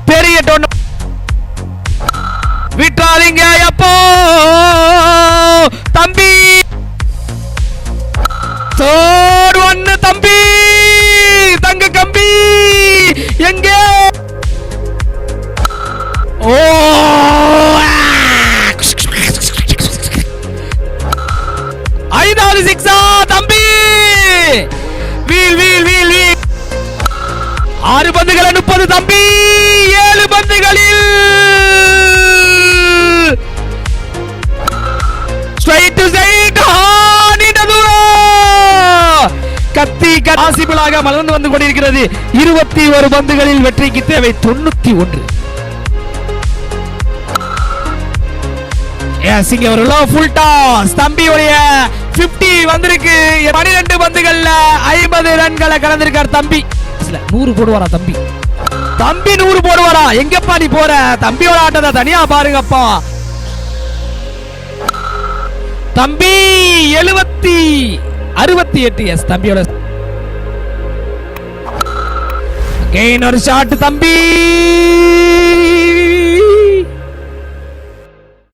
பெரிய டோன் விட்டாதீங்க எப்போ தம்பி. தேர்ட் ஒன் தம்பி, தங்க கம்பி எங்கே? ஓ ஐந்தாவது சிக்ஸா தம்பி. Wheel wheel wheel wheel. 6 பந்துகள் 30 தம்பி. 7 பந்துகளில் ஸ்ட்ரைட் டு ஸ்ட்ரைட் நீண்ட தூரம் கத்தி காசிபிளாக மலர்ந்து வந்து கொண்டிருக்கிறது. 21 பந்துகளில் வெற்றிக்கு தேவை 91. சிங்க ஒரு லோ ஃபுல் டாஸ். தம்பியுடைய 50 வந்திருக்கு. 12 பந்துகள்ல 50 ரன்களை கலந்திருக்கார் தம்பி. 100 போடுவாரா தம்பி? தம்பி 100 போடுவாரா? எங்கப்பா நீ போற? தம்பியோட ஆட்டத்தை தனியா பாருங்கப்பா. தம்பி 68. எஸ் தம்பியோட கெயின் ஒரு ஷாட் தம்பி.